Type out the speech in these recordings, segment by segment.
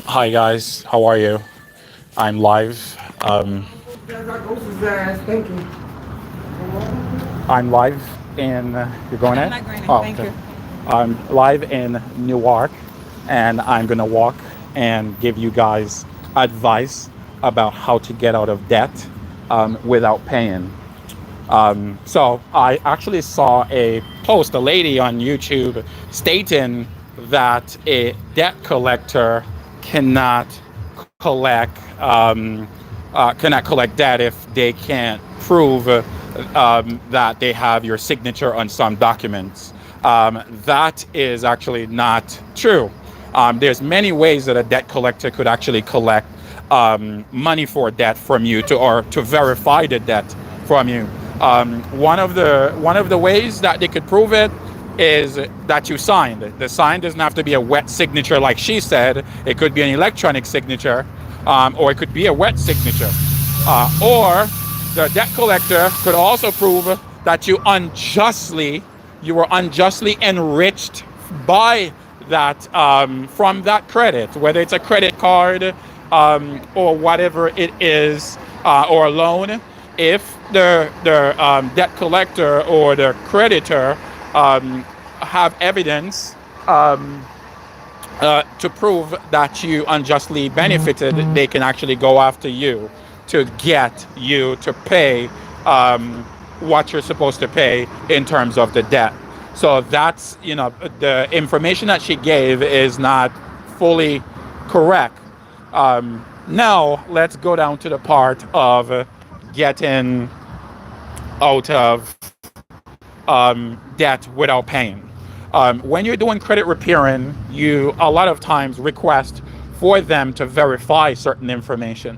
Hi guys, how are you? I'm live. Thank you. I'm live in. You're going I'm in? not going in. Oh, Thank okay. you. I'm live in Newark, and I'm gonna walk and give you guys advice about how to get out of debt without paying. So I actually saw a post, a lady on YouTube stating that a debt collector cannot collect debt if they can't prove that they have your signature on some documents. That is actually not true. There's many ways that a debt collector could actually collect money for debt from you to verify the debt from you. One of the ways that they could prove it is that you signed. The sign doesn't have to be a wet signature like she said. It could be an electronic signature, or it could be a wet signature. Or the debt collector could also prove that you were unjustly enriched by that from that credit, whether it's a credit card or whatever it is, or a loan. If the debt collector or the creditor have evidence to prove that you unjustly benefited, they can actually go after you to get you to pay what you're supposed to pay in terms of the debt. So that's, the information that she gave is not fully correct. Now, let's go down to the part of getting out of debt without paying. When you're doing credit repairing, you a lot of times request for them to verify certain information.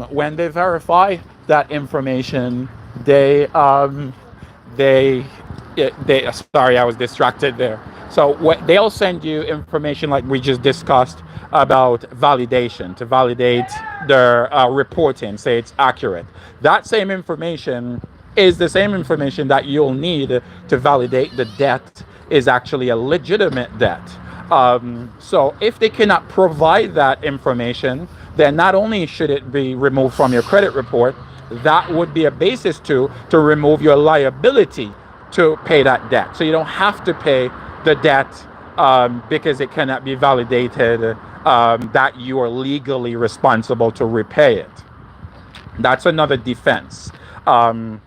When they verify that information, they sorry, I was distracted there. So what they'll send you information like we just discussed about validation to validate their reporting, say it's accurate. That same information is the same information that you'll need to validate the debt is actually a legitimate debt. So if they cannot provide that information, then not only should it be removed from your credit report, that would be a basis to remove your liability to pay that debt. So you don't have to pay the debt because it cannot be validated that you are legally responsible to repay it. That's another defense to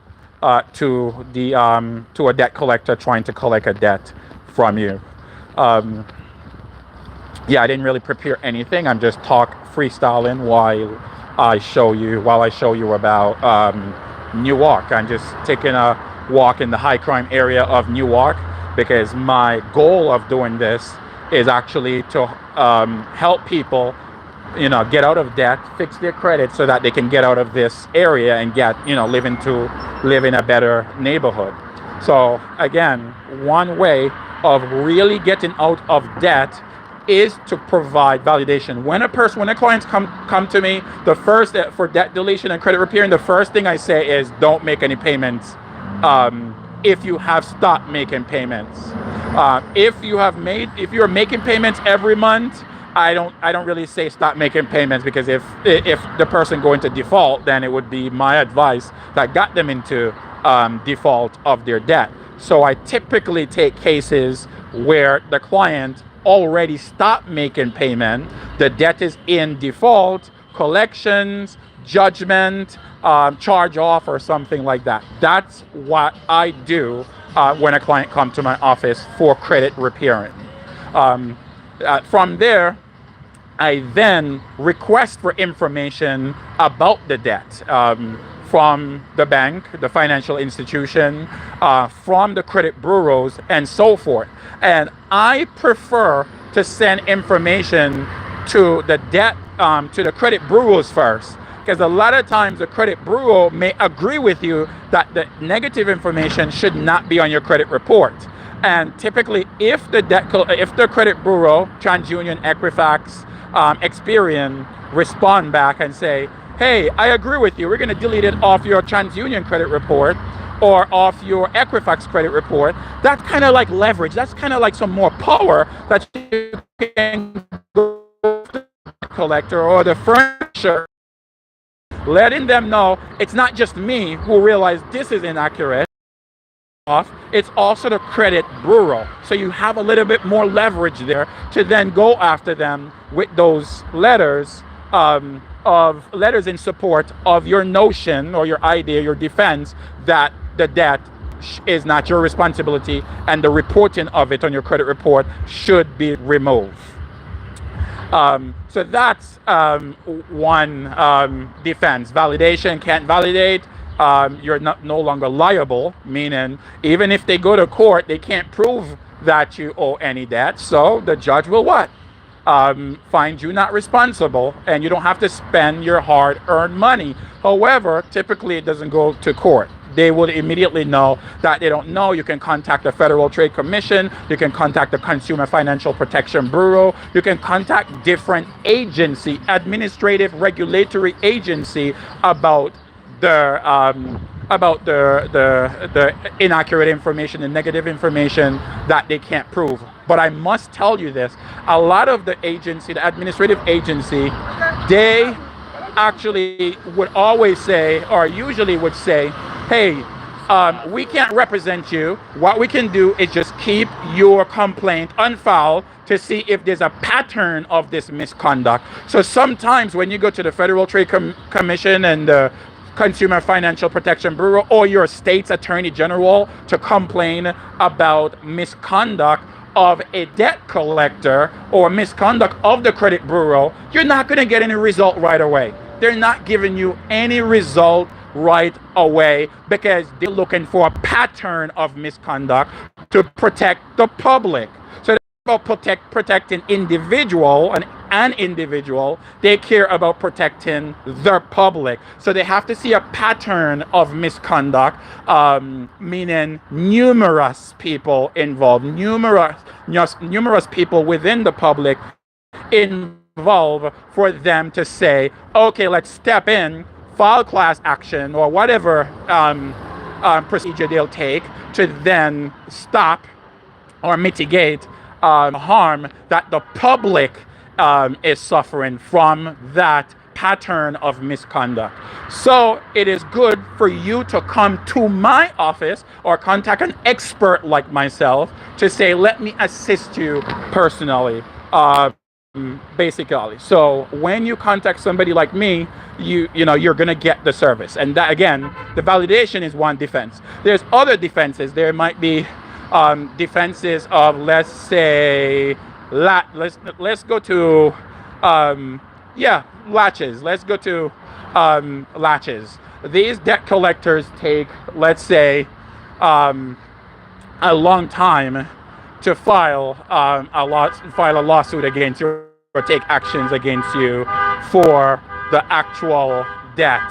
a debt collector trying to collect a debt from you. Um, yeah, I didn't really prepare anything. I'm just freestyling while I show you about Newark. I'm just taking a walk in the high crime area of Newark because my goal of doing this is actually to help people, get out of debt, fix their credit so that they can get out of this area and live in a better neighborhood. So again, one way of really getting out of debt is to provide validation. When a client come to me, the first for debt deletion and credit repairing, the first thing I say is don't make any payments. If you have stopped making payments, if you're making payments every month, I don't really say stop making payments, because if the person go into default, then it would be my advice that got them into default of their debt. So I typically take cases where the client already stopped making payment, the debt is in default, collections, judgment, charge off, or something like that. That's what I do when a client comes to my office for credit repairing. From there, I then request for information about the debt from the bank, the financial institution, from the credit bureaus, and so forth. And I prefer to send information to the credit bureaus first, because a lot of times the credit bureau may agree with you that the negative information should not be on your credit report. And typically, if the credit bureau, TransUnion, Equifax, Experian, respond back and say, hey, I agree with you, we're going to delete it off your TransUnion credit report or off your Equifax credit report, that's kind of like leverage. That's kind of like some more power that you can go collector or the furniture, letting them know it's not just me who realized this is inaccurate. It's also the credit bureau. So you have a little bit more leverage there to then go after them with those letters of letters in support of your notion or your idea, your defense that the debt is not your responsibility and the reporting of it on your credit report should be removed. So that's one defense. Validation, can't validate. You're no longer liable, meaning even if they go to court, they can't prove that you owe any debt. So the judge will what? Find you not responsible, and you don't have to spend your hard-earned money. However, typically it doesn't go to court. They will immediately know that they don't know. You can contact the Federal Trade Commission. You can contact the Consumer Financial Protection Bureau. You can contact different agency, administrative regulatory agency about the inaccurate information and negative information that they can't prove. But I must tell you this, a lot of the agency, the administrative agency, they actually would always say, or usually would say, hey, we can't represent you. What we can do is just keep your complaint on file to see if there's a pattern of this misconduct. So sometimes when you go to the Federal Trade Commission and the Consumer Financial Protection Bureau or your state's attorney general to complain about misconduct of a debt collector or misconduct of the credit bureau, you're not going to get any result right away. They're not giving you any result right away because they're looking for a pattern of misconduct to protect the public. So about protecting an individual, they care about protecting the public. So they have to see a pattern of misconduct, meaning numerous people involved, numerous people within the public involved for them to say, okay, let's step in, file class action or whatever procedure they'll take to then stop or mitigate harm that the public is suffering from that pattern of misconduct. So it is good for you to come to my office or contact an expert like myself to say, let me assist you personally, basically. So when you contact somebody like me, you're going to get the service. And that, again, the validation is one defense. There's other defenses. There might be defenses of, let's say, let's go to latches. Let's go to latches. These debt collectors take, let's say, a long time to file a lawsuit against you or take actions against you for the actual debt.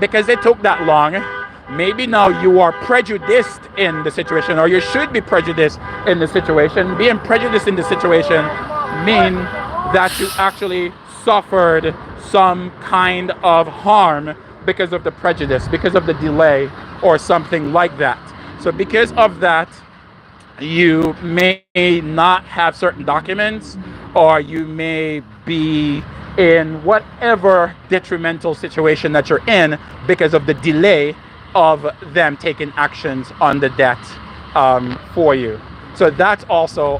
Because it took that long, maybe now you are prejudiced in the situation, or you should be prejudiced in the situation. Being prejudiced in the situation means that you actually suffered some kind of harm because of the prejudice, because of the delay, or something like that. So because of that, you may not have certain documents, or you may be in whatever detrimental situation that you're in because of the delay of them taking actions on the debt for you. So that's also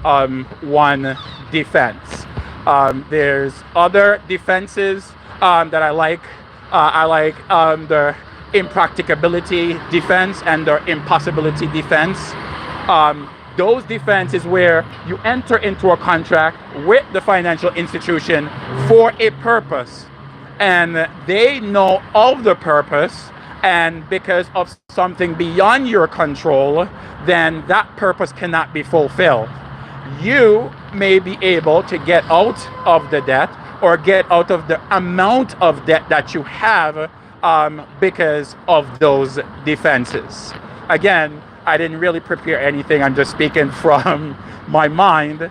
one defense. There's other defenses that I like. I like the impracticability defense and the impossibility defense. Those defenses where you enter into a contract with the financial institution for a purpose, and they know of the purpose, and because of something beyond your control, then that purpose cannot be fulfilled. You may be able to get out of the debt or get out of the amount of debt that you have because of those defenses. Again, I didn't really prepare anything. I'm just speaking from my mind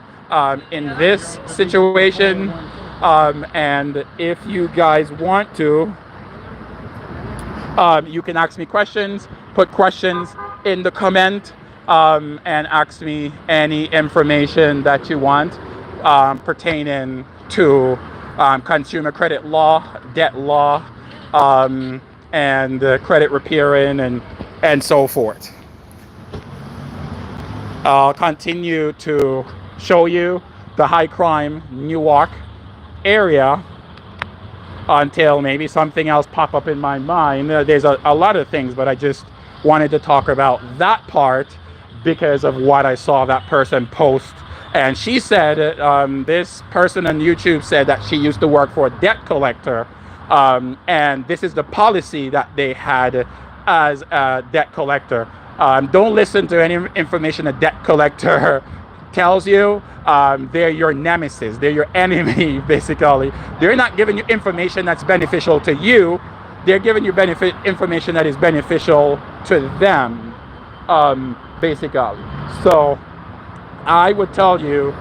in this situation. And if you guys want to, you can ask me questions, put questions in the comment, and ask me any information that you want pertaining to consumer credit law, debt law, and credit repairing and so forth. I'll continue to show you the high crime Newark area until maybe something else pop up in my mind. There's a lot of things, but I just wanted to talk about that part because of what I saw that person post. And she said, this person on YouTube said that she used to work for a debt collector, and this is the policy that they had as a debt collector. Don't listen to any information a debt collector tells you. They're your nemesis. They're your enemy, basically. They're not giving you information that's beneficial to you. They're giving you information that is beneficial to them, basically. So I would tell you,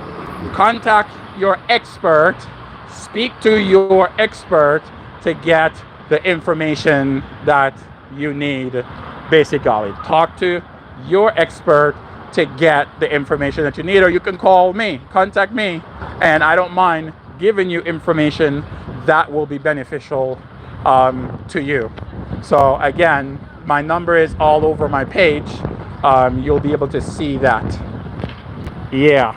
contact your expert, speak to your expert to get the information that you need, basically. Talk to your expert to get the information that you need, or you can call me, contact me, and I don't mind giving you information that will be beneficial to you. So again, my number is all over my page. You'll be able to see that. Yeah.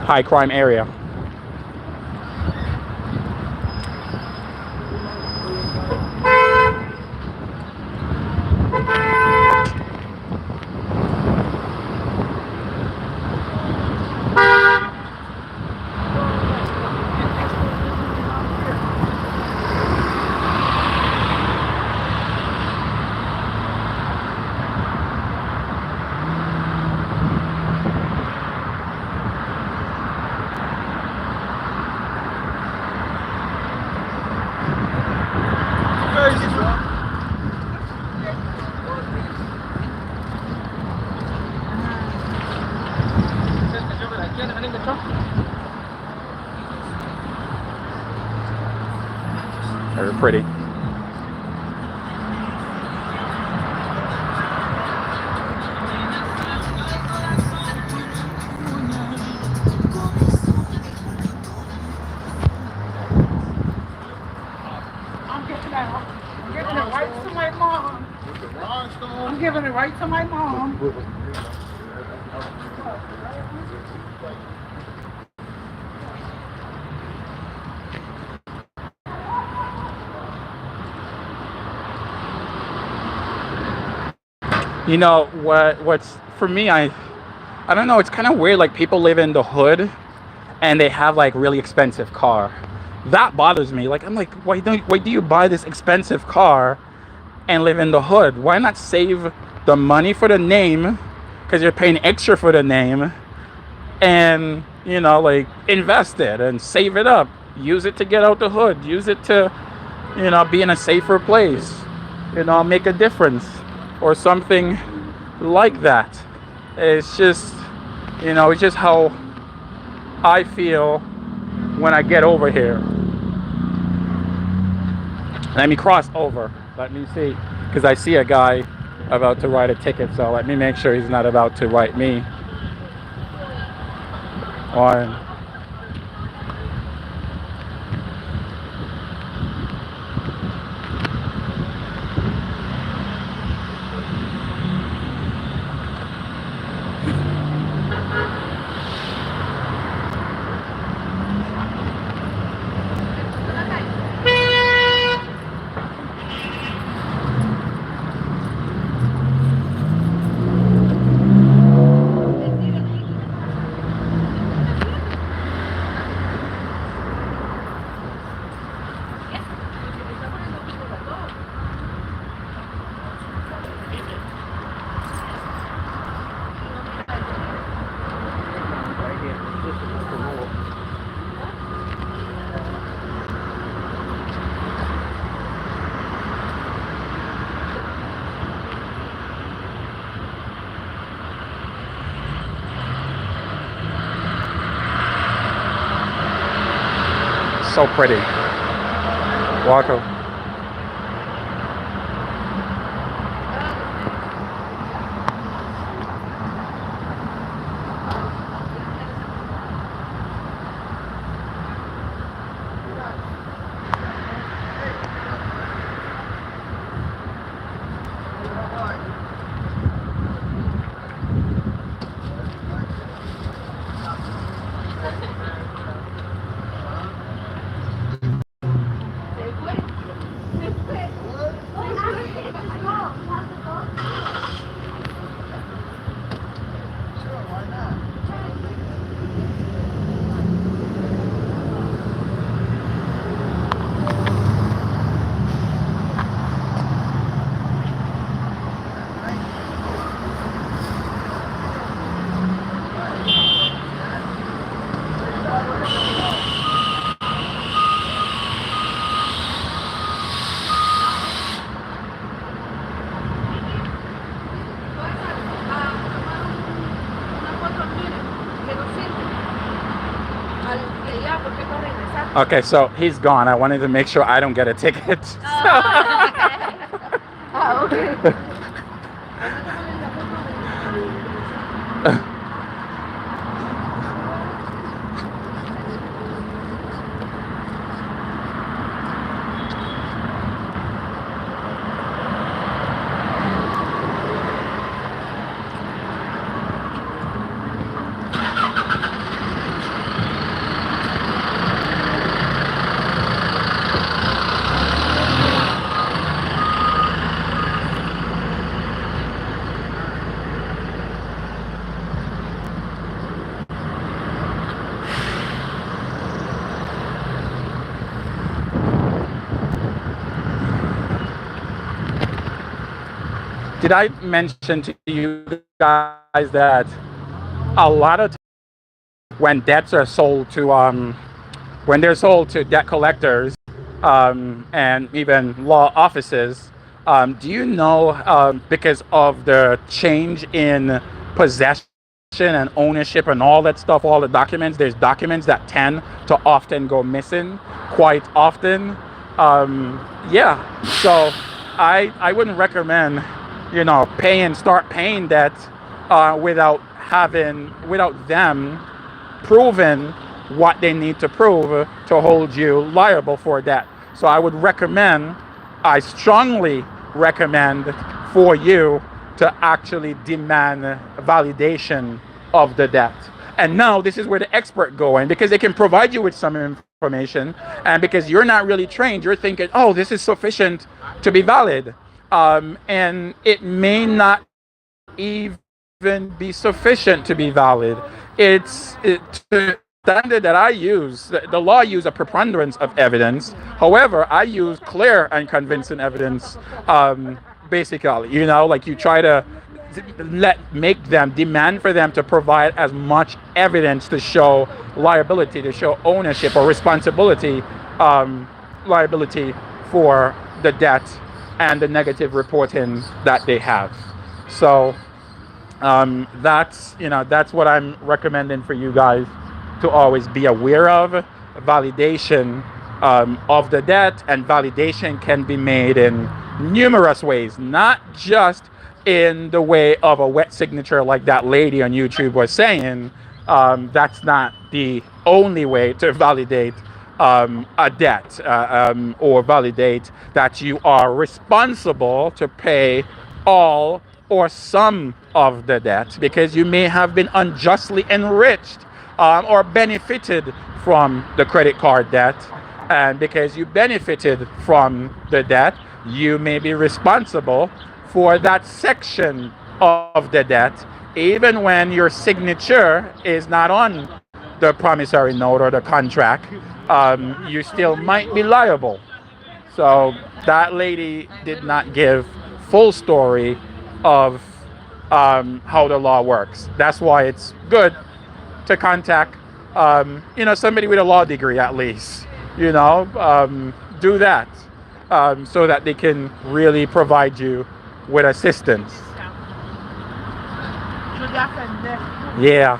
High crime area. Very pretty. I'm giving it right to my mom. You know what's for me, I don't know, it's kind of weird, like people live in the hood and they have like really expensive car. That bothers me. Like I'm like, why do you buy this expensive car and live in the hood? Why not save the money for the name, because you're paying extra for the name, and you know, like invest it and save it up, use it to get out the hood, use it to, you know, be in a safer place, you know, make a difference or something like that. It's just, you know, it's just how I feel when I get over here. Let me cross over. Let me see, because I see a guy about to write a ticket, so let me make sure he's not about to write me on. So pretty. Welcome. Okay, so he's gone. I wanted to make sure I don't get a ticket. Did I mention to you guys that a lot of times when debts are sold to when they're sold to debt collectors and even law offices, do you know because of the change in possession and ownership and all that stuff, all the documents, there's documents that tend to often go missing quite often. Yeah, so I wouldn't recommend start paying debt without them proving what they need to prove to hold you liable for that. So I strongly recommend for you to actually demand validation of the debt. And now this is where the expert go in, because they can provide you with some information, and because you're not really trained, you're thinking, oh, this is sufficient to be valid. And it may not even be sufficient to be valid. The standard that I use, the law use a preponderance of evidence. However, I use clear and convincing evidence. Basically, like you try to demand for them to provide as much evidence to show liability, to show ownership or responsibility, liability for the debt and the negative reporting that they have. So that's what I'm recommending for you guys to always be aware of. Validation of the debt, and validation can be made in numerous ways, not just in the way of a wet signature like that lady on YouTube was saying. That's not the only way to validate a debt or validate that you are responsible to pay all or some of the debt, because you may have been unjustly enriched or benefited from the credit card debt. And because you benefited from the debt, you may be responsible for that section of the debt, even when your signature is not on the promissory note or the contract. You still might be liable. So that lady did not give full story of how the law works. That's why it's good to contact somebody with a law degree at least. Do that so that they can really provide you with assistance. Yeah.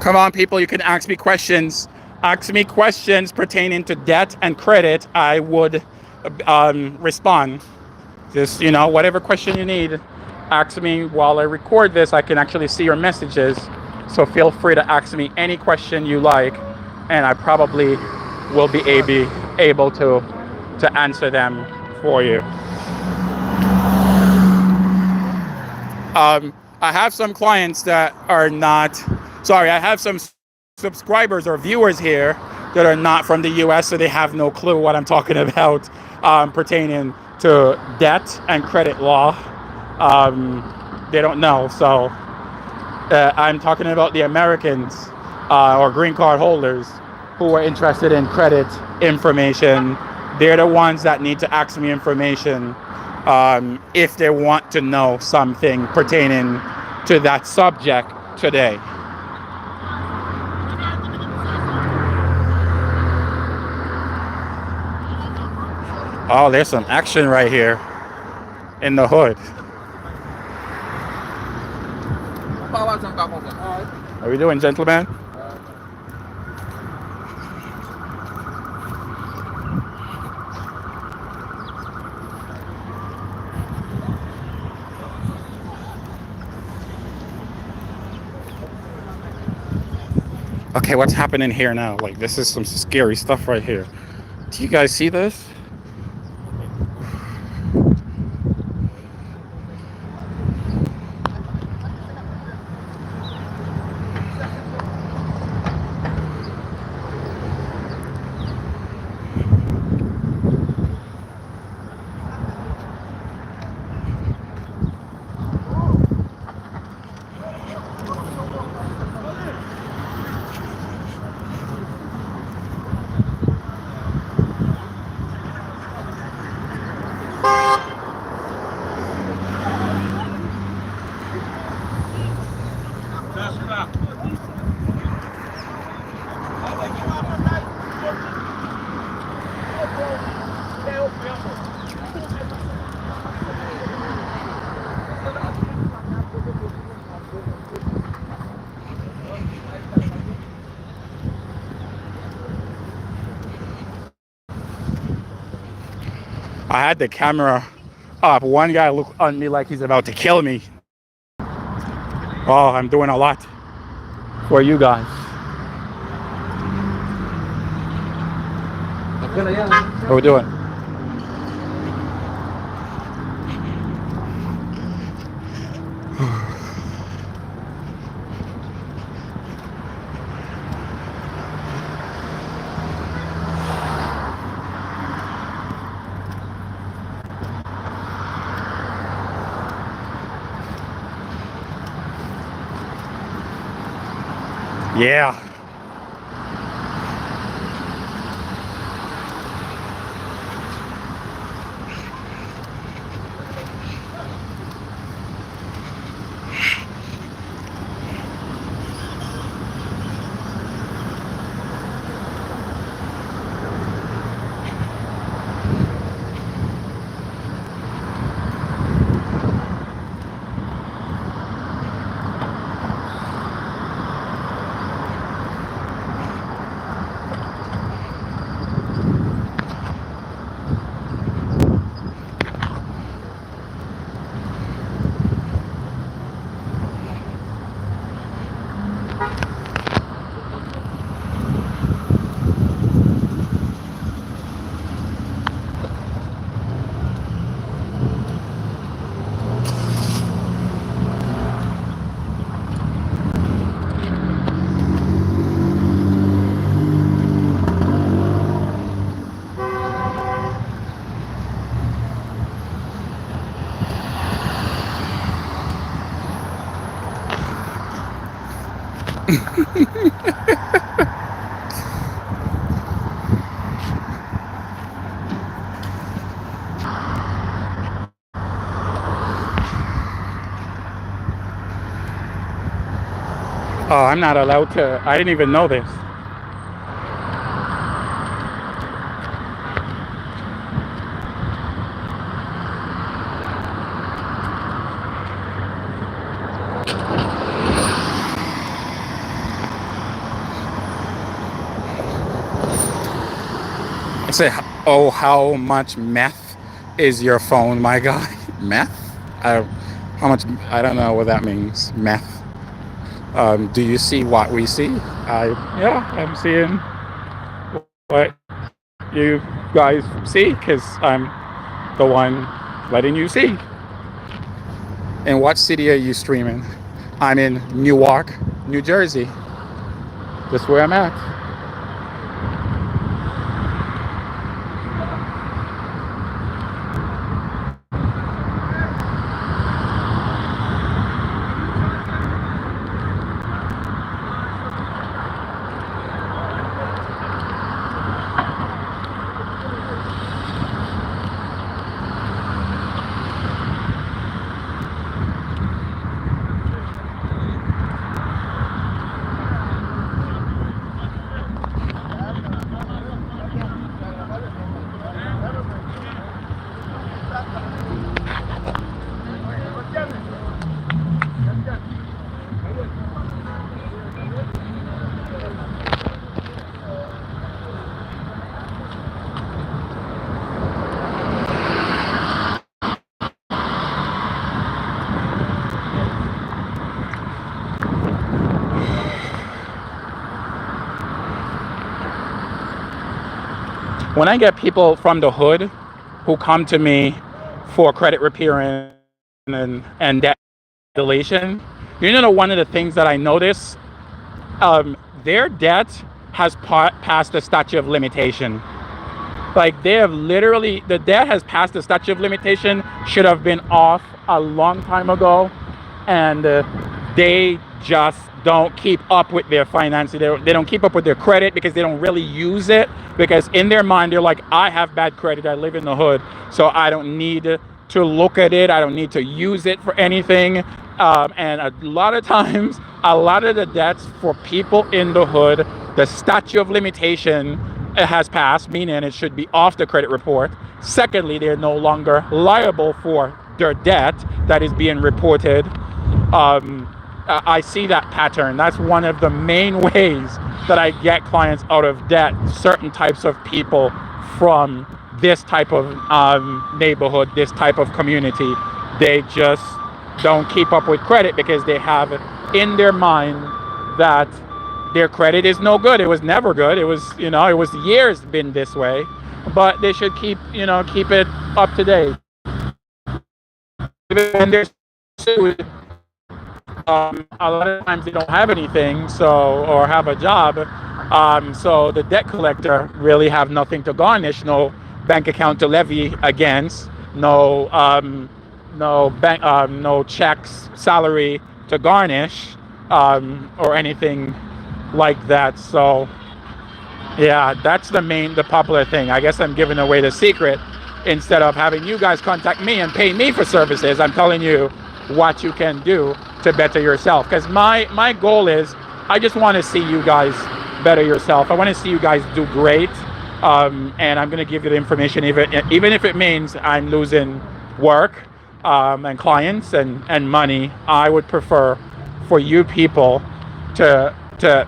Come on, people, you can ask me questions. Ask me questions pertaining to debt and credit. I would respond. Just, whatever question you need, ask me while I record this. I can actually see your messages. So feel free to ask me any question you like, and I probably will be able to answer them for you. I have some clients that are not, sorry, I have some subscribers or viewers here that are not from the US, so they have no clue what I'm talking about pertaining to debt and credit law. They don't know. So I'm talking about the Americans or green card holders who are interested in credit information. They're the ones that need to ask me information if they want to know something pertaining to that subject today. Oh, there's some action right here in the hood. How we doing, gentlemen? Okay, what's happening here now? Like, this is some scary stuff right here. Do you guys see this? I had the camera up. One guy looked on me like he's about to kill me. Oh, I'm doing a lot for you guys. How we doing? Yeah. Oh, I'm not allowed to. I didn't even know this. Say, oh, how much meth is your phone, my guy? Meth? How much? I don't know what that means. Meth. Do you see what we see? Yeah, I'm seeing what you guys see because I'm the one letting you see. In what city are you streaming? I'm in Newark, New Jersey. That's where I'm at. When I get people from the hood who come to me for credit repair and debt cancellation, you know, one of the things that I notice, their debt has passed the statute of limitation. Like they have literally, the debt has passed the statute of limitation, should have been off a long time ago, and they just don't keep up with their finances. They don't keep up with their credit because they don't really use it, because in their mind they're like, I have bad credit, I live in the hood, so I don't need to look at it, I don't need to use it for anything. And a lot of times, a lot of the debts for people in the hood, the statute of limitation has passed, meaning it should be off the credit report. Secondly, they're no longer liable for their debt that is being reported. I see that pattern. That's one of the main ways that I get clients out of debt, certain types of people from this type of neighborhood, this type of community. They just don't keep up with credit because they have in their mind that their credit is no good. It was never good. It was, you know, it was years been this way, but they should keep, you know, keep it up to date. Even they're sued, a lot of times they don't have anything, so, or have a job, so the debt collector really have nothing to garnish, no bank account to levy against, no bank, no checks, salary to garnish, or anything like that. So yeah, that's the popular thing. I guess I'm giving away the secret. Instead of having you guys contact me and pay me for services, I'm telling you what you can do to better yourself. Because my goal is, I just want to see you guys better yourself. I want to see you guys do great. And I'm going to give you the information, even if it means I'm losing work and clients and money. I would prefer for you people to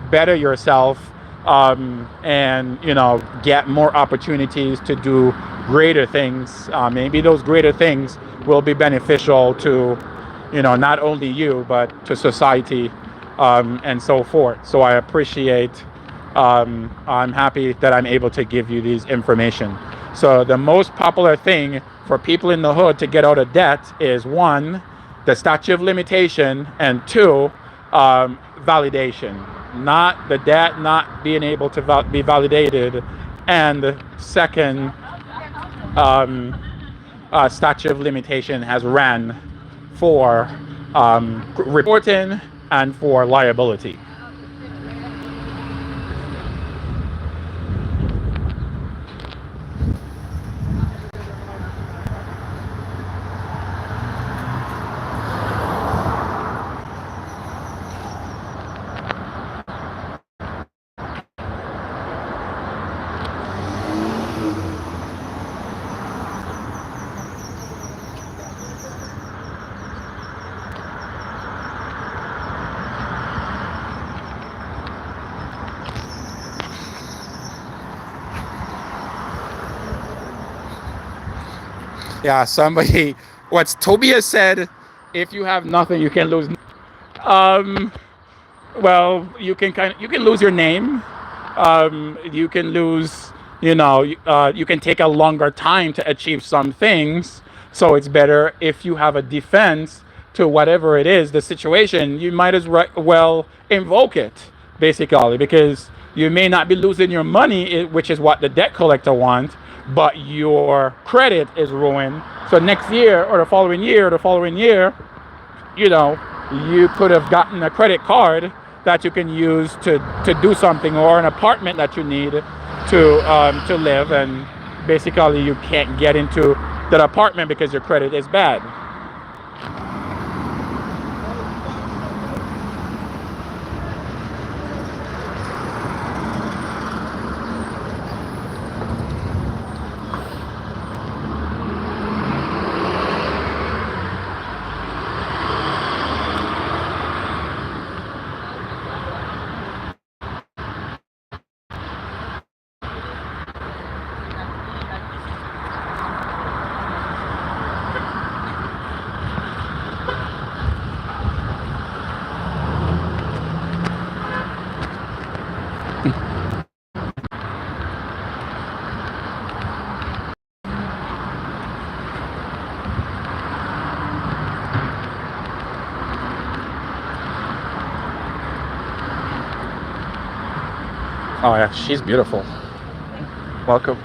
better yourself, and, you know, get more opportunities to do greater things. Maybe those greater things will be beneficial to, you know, not only you but to society, and so forth. So I appreciate, I'm happy that I'm able to give you these information. So the most popular thing for people in the hood to get out of debt is, one, the statute of limitation, and two, validation. Not the debt not being able to be validated, and second, statute of limitation has ran for reporting and for liability. Yeah, somebody. What's Tobias said? If you have nothing, you can lose. Um, well, you can lose your name. You can lose. You can take a longer time to achieve some things. So it's better if you have a defense to whatever it is, the situation. You might as well invoke it, basically, because you may not be losing your money, which is what the debt collector wants, but your credit is ruined. So next year, or the following year, or the following year, you know, you could have gotten a credit card that you can use to do something, or an apartment that you need to live, and basically you can't get into that apartment because your credit is bad. Oh yeah, she's beautiful. Welcome.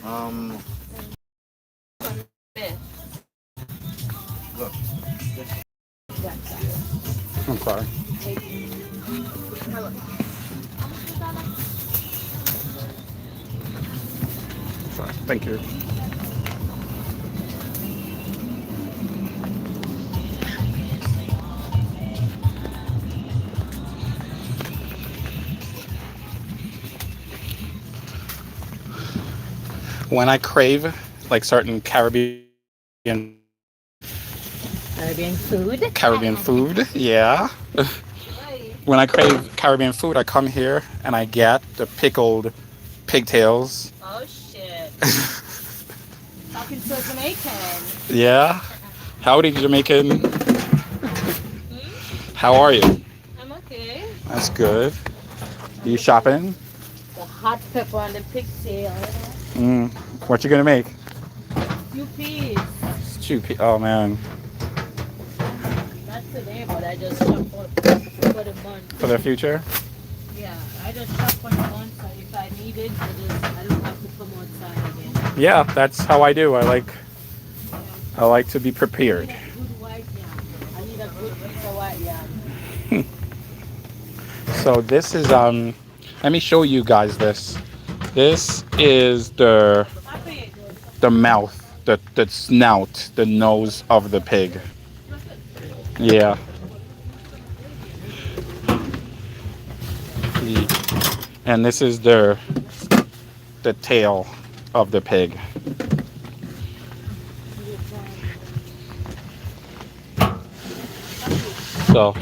Um, I'm sorry. Sorry. Thank you. When I crave like certain Caribbean food, yeah. When I crave Caribbean food, I come here and I get the pickled pigtails. Oh shit. Talking to a Jamaican. Yeah. Howdy, Jamaican. How are you? I'm okay. That's good. You shopping? The hot pepper on the pigtail. Mm. What you gonna make? Few peas. Oh man. Not today, but I just shop for the month. For the future? Yeah, I just shop for the month, so if I need it, I don't have to come outside again. Yeah, that's how I do. Yeah. I like to be prepared. I need a good white yam. I need a good piece of white yam. So this is let me show you guys this. This is the mouth, the snout, the nose of the pig. Yeah. And this is the tail of the pig. So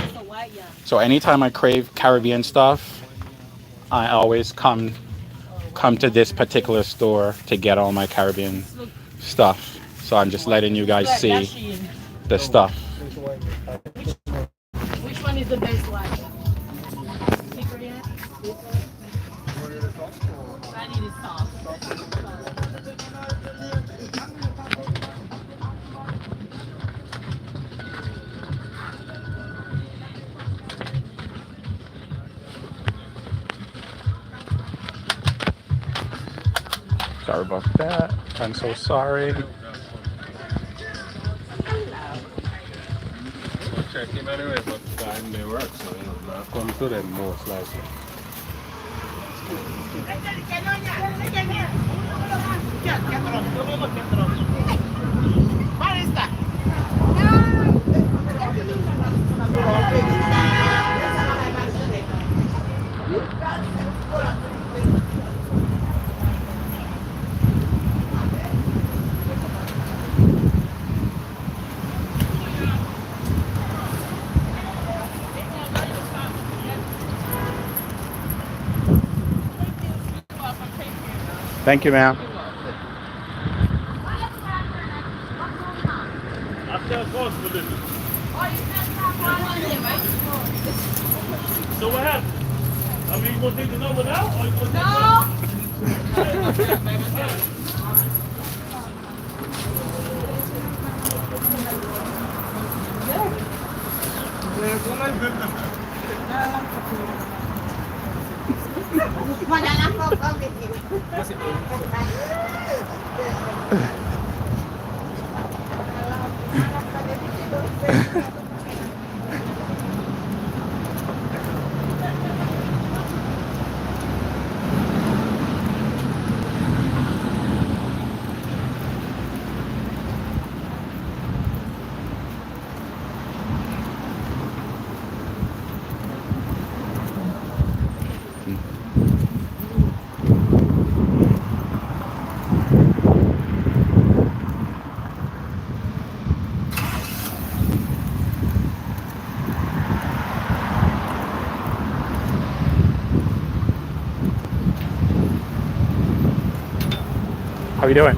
So anytime I crave Caribbean stuff, I always come to this particular store to get all my Caribbean stuff. So I'm just letting you guys see the stuff. Which one is the best one? I need it soft. Sorry about that. I'm so sorry. Check him anyway, but I'm Newark, so I'll come to them most likely. Thank you, ma'am. So what happened? I mean, you gonna take the number now, or you gonna How you doing?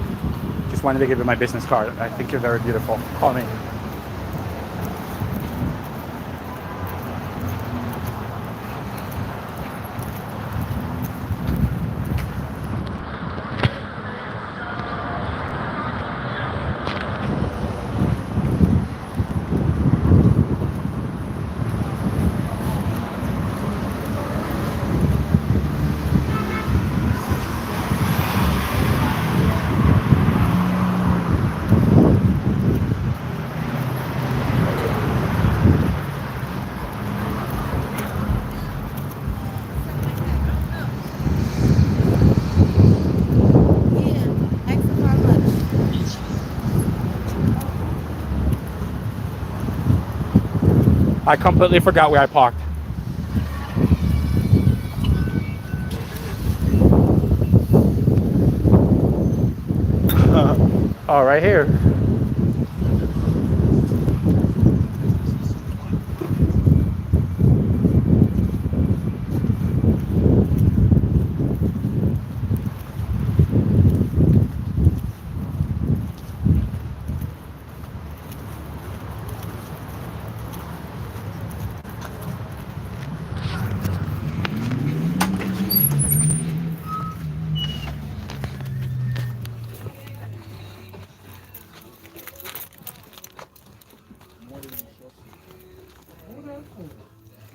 Just wanted to give you my business card. I think you're very beautiful. Call me. I completely forgot where I parked. Oh, right here.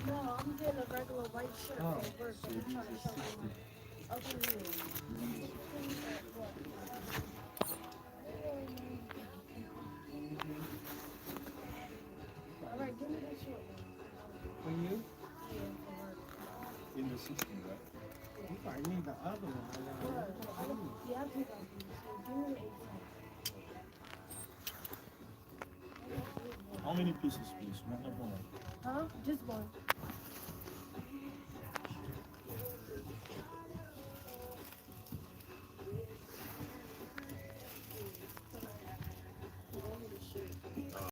No, I'm getting a regular white shirt for work, but I'm trying to show you. Okay, all right, give me that short one. For you? Yeah, for work. In the system, right? You probably need the other one. Yeah, I think I'll do this. Give me the 18. How many pieces, please? One of one. Huh? Just one.